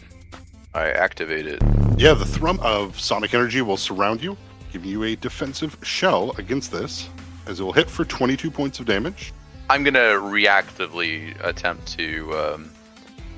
I activate it. Yeah, the thrum of sonic energy will surround you, giving you a defensive shell against this, as it will hit for 22 points of damage. I'm going to reactively attempt to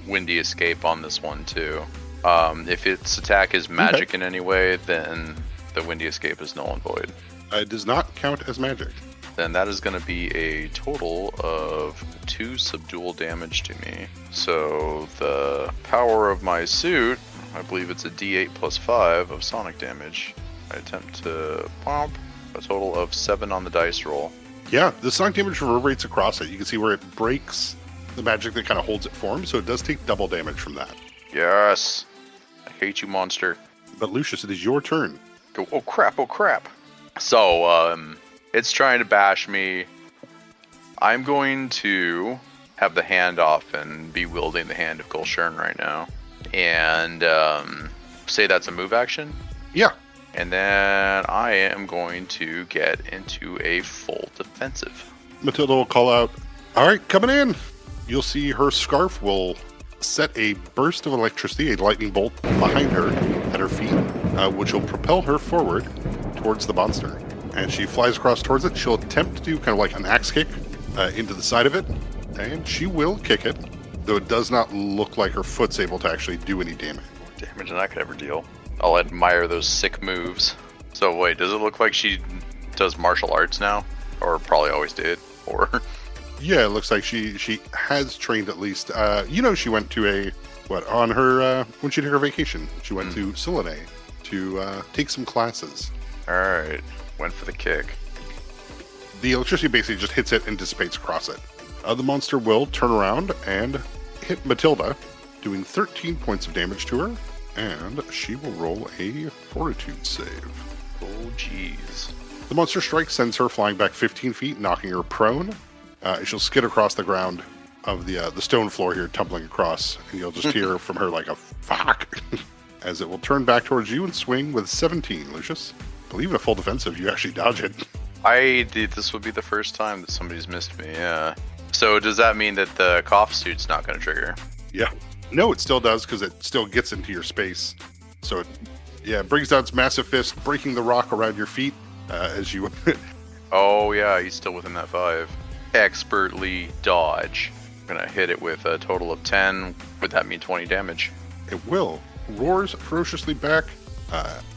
windy escape on this one too. If its attack is magic in any way, then the windy escape is null and void. It does not count as magic. then that is going to be a total of 2 subdual damage to me. So the power of my suit, I believe it's a d8 plus 5 of sonic damage. I attempt to pump a total of 7 on the dice roll. Yeah, the sonic damage reverberates across it. You can see where it breaks the magic that kind of holds it form, so it does take double damage from that. Yes. I hate you, monster. But Lucius, it is your turn. Go, oh crap, oh crap. So, it's trying to bash me. I'm going to have the hand off and be wielding the hand of Gulshern right now. And say that's a move action. Yeah. And then I am going to get into a full defensive. Matilda will call out, all right, coming in. You'll see her scarf will set a burst of electricity, a lightning bolt behind her at her feet, which will propel her forward towards the monster. And she flies across towards it. She'll attempt to do kind of like an axe kick into the side of it, and she will kick it, though it does not look like her foot's able to actually do any damage. Damage than I could ever deal. I'll admire those sick moves. So wait, does it look like she does martial arts now? Or probably always did? Or... Yeah, it looks like she has trained at least. She went to on her, when she took her vacation, she went to Silene to take some classes. Alright, went for the kick. The electricity basically just hits it and dissipates across it. The monster will turn around and hit Matilda, doing 13 points of damage to her, and she will roll a fortitude save. Oh, jeez. The monster strike sends her flying back 15 feet, knocking her prone. She'll skid across the ground of the stone floor here, tumbling across, and you'll just hear from her like a fuck, as it will turn back towards you and swing with 17, Lucius. I believe in a full defensive, you actually dodge it. This would be the first time that somebody's missed me, yeah. So does that mean that the cough suit's not going to trigger? Yeah. No, it still does, because it still gets into your space. So it brings down its massive fist, breaking the rock around your feet as you... Oh, yeah, he's still within that 5. Expertly dodge. I'm going to hit it with a total of 10. Would that mean 20 damage? It will. Roars ferociously back,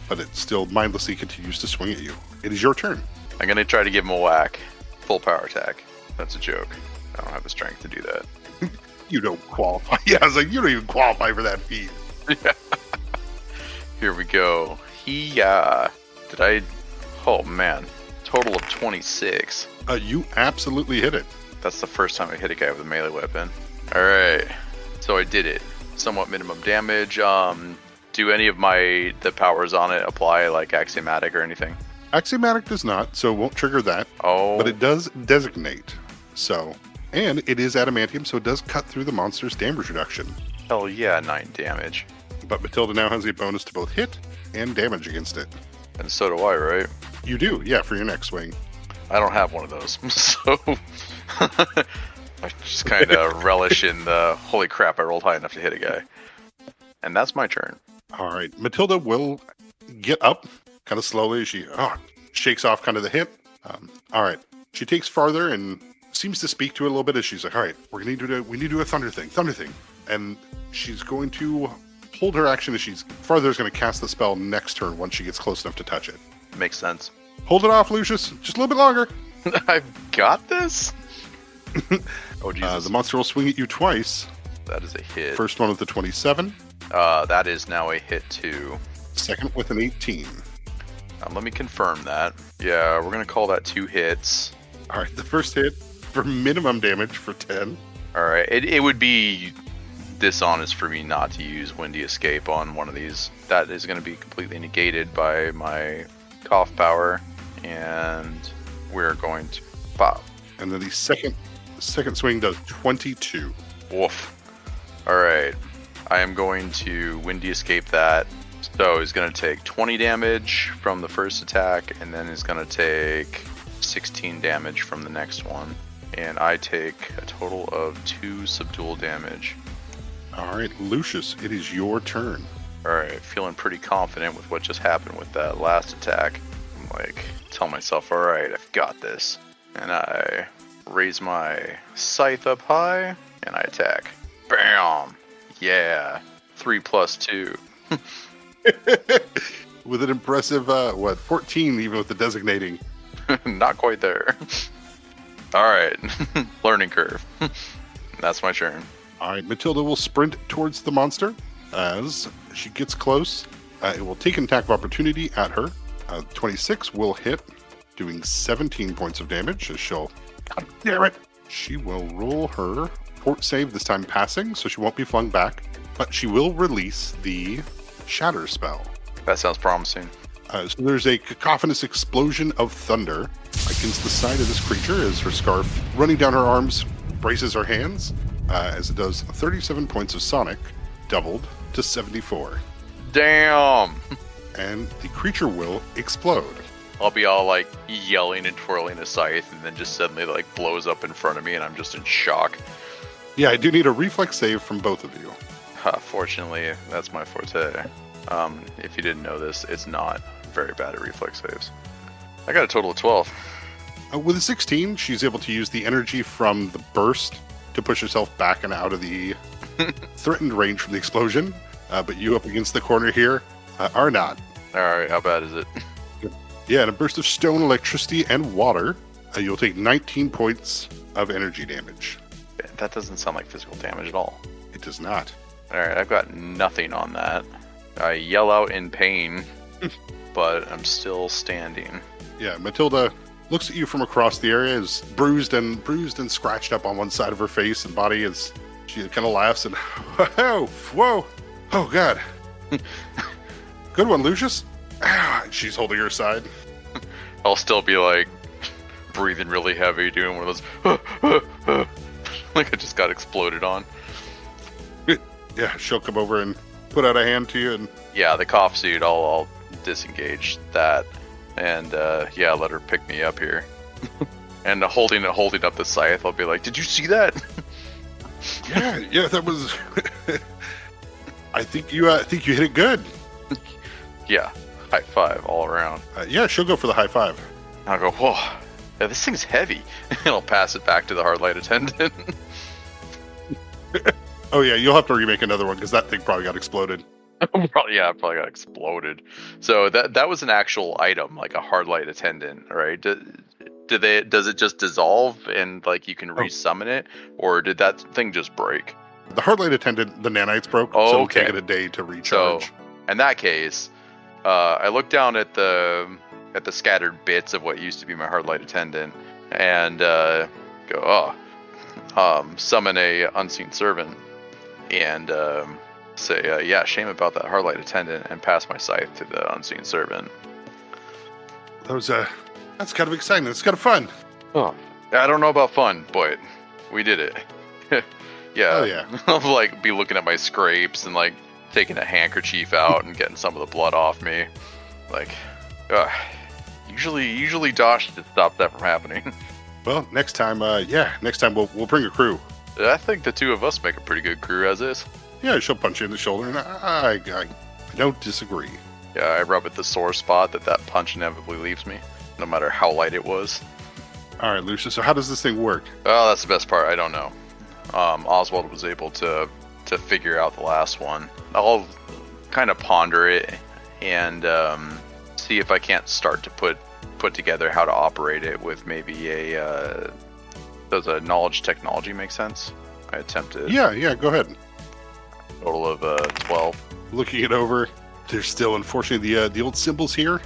but it still mindlessly continues to swing at you. It is your turn. I'm going to try to give him a whack. Full power attack. That's a joke. I don't have the strength to do that. You don't qualify. Yeah, I was like, you don't even qualify for that feat. Here we go. Oh, man. Total of 26. You absolutely hit it. That's the first time I hit a guy with a melee weapon. Alright. So I did it. Somewhat minimum damage. Do any of the powers on it apply, like axiomatic or anything? Axiomatic does not, so it won't trigger that. Oh. But it does designate. So, and it is adamantium, so it does cut through the monster's damage reduction. Hell yeah, 9 damage. But Matilda now has a bonus to both hit and damage against it. And so do I, right? You do, yeah, for your next swing. I don't have one of those, so I just kind of relish in the holy crap, I rolled high enough to hit a guy. And that's my turn. All right, Matilda will get up kind of slowly. She shakes off kind of the hit. All right, she takes farther and seems to speak to it a little bit as she's like, all right, we need to do a thunder thing. And she's going to hold her action as she's farther is going to cast the spell next turn once she gets close enough to touch it. Makes sense. Hold it off, Lucius. Just a little bit longer. I've got this. Oh, Jesus. The monster will swing at you twice. That is a hit. First one with the 27. That is now a hit too. Second with an 18. Let me confirm that. Yeah, we're going to call that 2 hits. All right, the first hit for minimum damage for 10. All right, it would be dishonest for me not to use Windy Escape on one of these. That is going to be completely negated by my cough power, and we're going to pop. And then the second swing does 22. Woof. All right, I am going to Windy Escape that. So he's going to take 20 damage from the first attack, and then he's going to take 16 damage from the next one. And I take a total of 2 subdual damage. All right, Lucius, it is your turn. All right, feeling pretty confident with what just happened with that last attack. I'm like, tell myself, all right, I've got this. And I raise my scythe up high, and I attack. Bam! Yeah, 3 plus 2. With an impressive, 14 even with the designating. Not quite there. All right. Learning curve. That's my turn. All right, Matilda will sprint towards the monster. As she gets close, it will take an attack of opportunity at her. 26 will hit, doing 17 points of damage. As she'll, God damn it, she will roll her fort save, this time passing, so she won't be flung back. But she will release the shatter spell. That sounds promising. So there's a cacophonous explosion of thunder against the side of this creature as her scarf, running down her arms, braces her hands, as it does 37 points of sonic, doubled to 74. Damn! And the creature will explode. I'll be all like yelling and twirling a scythe, and then just suddenly like blows up in front of me, and I'm just in shock. Yeah, I do need a reflex save from both of you. Fortunately, that's my forte. If you didn't know this, it's not very bad at reflex saves. I got a total of 12. With a 16, she's able to use the energy from the burst to push herself back and out of the threatened range from the explosion. But you up against the corner here are not. Alright, how bad is it? Yeah, in a burst of stone, electricity, and water, you'll take 19 points of energy damage. That doesn't sound like physical damage at all. It does not. Alright, I've got nothing on that. I yell out in pain, but I'm still standing. Yeah, Matilda looks at you from across the area, is bruised and scratched up on one side of her face and body as she kind of laughs and, whoa, oh God. Good one, Lucius. She's holding her side. I'll still be like breathing really heavy, doing one of those like I just got exploded on. Yeah, she'll come over and put out a hand to you and... Yeah, the cough suit, I'll disengage that and let her pick me up here. And holding up the scythe, I'll be like, "Did you see that?" Yeah, that was... I think you hit it good. Yeah, high five all around. Yeah, she'll go for the high five. I'll go, "Whoa, yeah, this thing's heavy." And I'll pass it back to the hard light attendant. Oh yeah, you'll have to remake another one because that thing probably got exploded. Probably got exploded. So that was an actual item, like a hard light attendant, right? Does it just dissolve and like you can resummon it, or did that thing just break? The hard light attendant, the nanites broke, so it'll take it a day to recharge. So in that case, I look down at the scattered bits of what used to be my hard light attendant, and go, summon a unseen servant, and say, yeah, shame about that hard light attendant, and pass my scythe to the unseen servant. That's kind of exciting. It's kind of fun. Oh, I don't know about fun, but we did it. Yeah. Oh yeah. I'll like be looking at my scrapes and like taking a handkerchief out and getting some of the blood off me. Like, usually Josh just stops that from happening. Well, next time we'll bring a crew. I think the two of us make a pretty good crew as is. Yeah, she'll punch you in the shoulder, and I don't disagree. Yeah, I rub at the sore spot that punch inevitably leaves me, no matter how light it was. All right, Lucius. So how does this thing work? Oh, that's the best part. I don't know. Oswald was able to figure out the last one. I'll kind of ponder it and see if I can't start to put together how to operate it with maybe does a knowledge technology make sense? I attempted. Yeah, go ahead. Total of 12. Looking it over, there's still, unfortunately, the old symbols here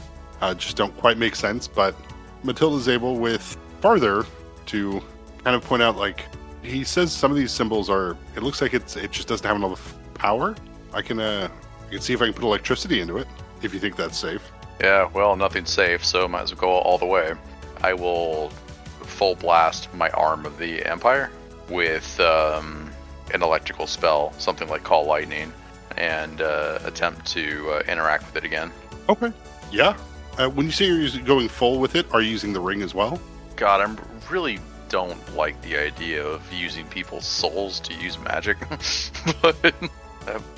just don't quite make sense, but Matilda's able with farther to kind of point out, like, he says some of these symbols are, it looks like it just doesn't have enough power. I can see if I can put electricity into it, if you think that's safe. Yeah, well, nothing's safe, so might as well go all the way. I will full blast my arm of the Empire with an electrical spell, something like Call Lightning, and attempt to interact with it again. Okay. Yeah. When you say you're going full with it, are you using the ring as well? God, I really don't like the idea of using people's souls to use magic.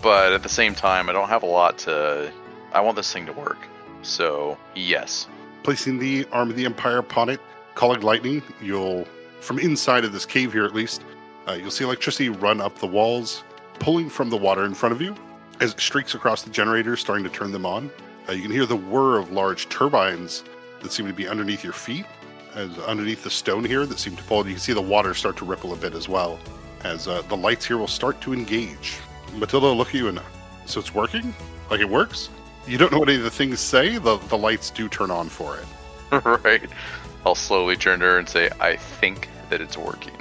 but at the same time, I don't have a lot to... I want this thing to work. So, yes. Placing the arm of the Empire upon it, calling lightning, you'll, from inside of this cave here at least, you'll see electricity run up the walls, pulling from the water in front of you, as it streaks across the generators, starting to turn them on. You can hear the whir of large turbines that seem to be underneath your feet, as underneath the stone here that seem to pull. You can see the water start to ripple a bit as well, as the lights here will start to engage. Matilda will look at you and, so it's working? Like it works? You don't know what any of the things say, the lights do turn on for it. Right. I'll slowly turn to her and say, I think that it's working.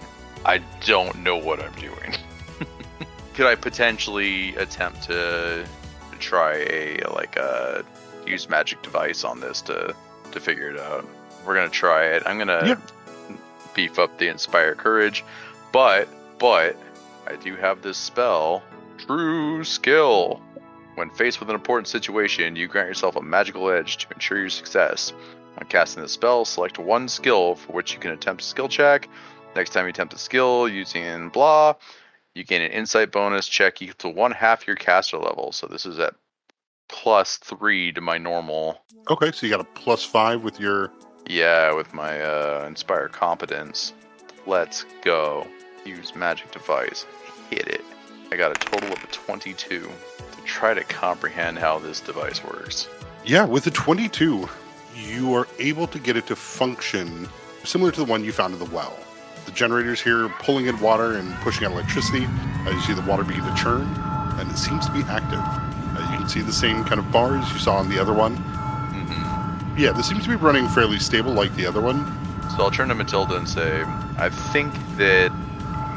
I don't know what I'm doing. Could I potentially attempt to try a use magic device on this to figure it out? We're gonna try it. I'm gonna beef up the Inspire Courage, but I do have this spell, True Skill. When faced with an important situation, you grant yourself a magical edge to ensure your success. When casting the spell, select one skill for which you can attempt a skill check. Next time you attempt a skill using blah, you gain an insight bonus check equal to 1/2 your caster level. So this is at +3 to my normal. Okay, so you got a +5 with your... Yeah, with my Inspire Competence. Let's go. Use magic device. Hit it. I got a total of a 22 to try to comprehend how this device works. Yeah, with the 22, you are able to get it to function similar to the one you found in the well. The generators here pulling in water and pushing out electricity. You see the water begin to churn, and it seems to be active. You can see the same kind of bars you saw on the other one. Mm-hmm. Yeah, this seems to be running fairly stable like the other one. So I'll turn to Matilda and say, I think that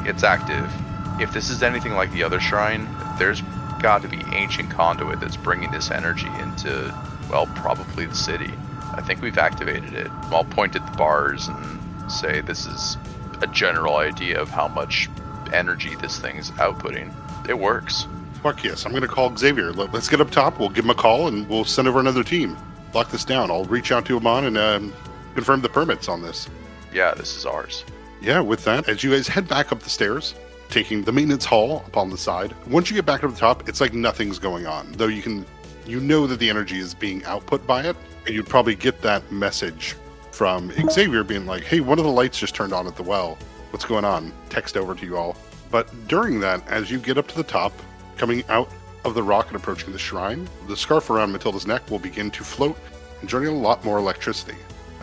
it's active. If this is anything like the other shrine, there's got to be ancient conduit that's bringing this energy into, well, probably the city. I think we've activated it. I'll point at the bars and say this is a general idea of how much energy this thing's outputting. It works. Fuck yes, I'm going to call Xavier. Let's get up top, we'll give him a call, and we'll send over another team. Lock this down. I'll reach out to Amon and confirm the permits on this. Yeah, this is ours. Yeah, with that, as you guys head back up the stairs, taking the maintenance hall up on the side, once you get back to the top, it's like nothing's going on. Though you know that the energy is being output by it, and you'd probably get that message from Xavier being like, hey, one of the lights just turned on at the well. What's going on? Text over to you all. But during that, as you get up to the top, coming out of the rock and approaching the shrine, the scarf around Matilda's neck will begin to float and generate a lot more electricity.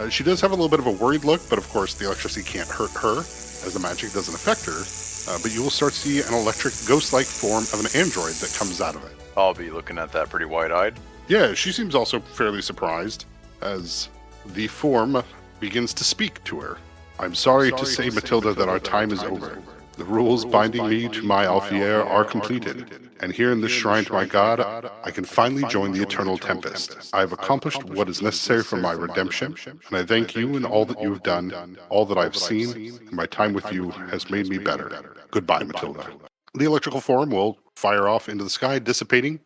She does have a little bit of a worried look, but of course the electricity can't hurt her, as the magic doesn't affect her. But you will start to see an electric ghost-like form of an android that comes out of it. I'll be looking at that pretty wide-eyed. Yeah, she seems also fairly surprised, as the form begins to speak to her. I'm sorry to say, Matilda, that our time is over. The rules binding me to my Alfier are completed, and here in this shrine to my god, I can finally join the Eternal Tempest. I have accomplished what is necessary for my redemption, and I thank you and all that you have done, all that I've seen, and my time with you has made me better. Goodbye, Matilda. The electrical form will fire off into the sky, dissipating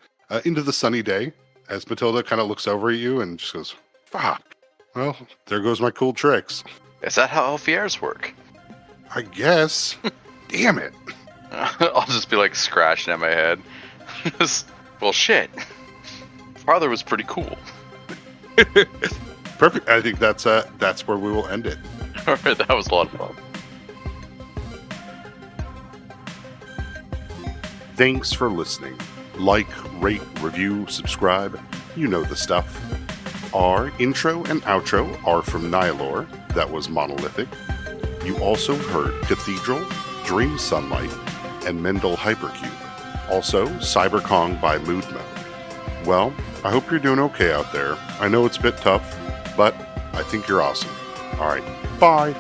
into the sunny day, as Matilda kind of looks over at you and just goes, fuck. Well, there goes my cool tricks. Is that how Alfiers work? I guess. Damn it. I'll just be like scratching at my head. Well, shit. Father was pretty cool. Perfect. I think that's where we will end it. All right, that was a lot of fun. Thanks for listening. Like, rate, review, subscribe. You know the stuff. Our intro and outro are from Nihilor. That was Monolithic. You also heard Cathedral, Dream Sunlight, and Mendel Hypercube. Also, Cyberkong by Mood Mode. Well, I hope you're doing okay out there. I know it's a bit tough, but I think you're awesome. Alright, bye!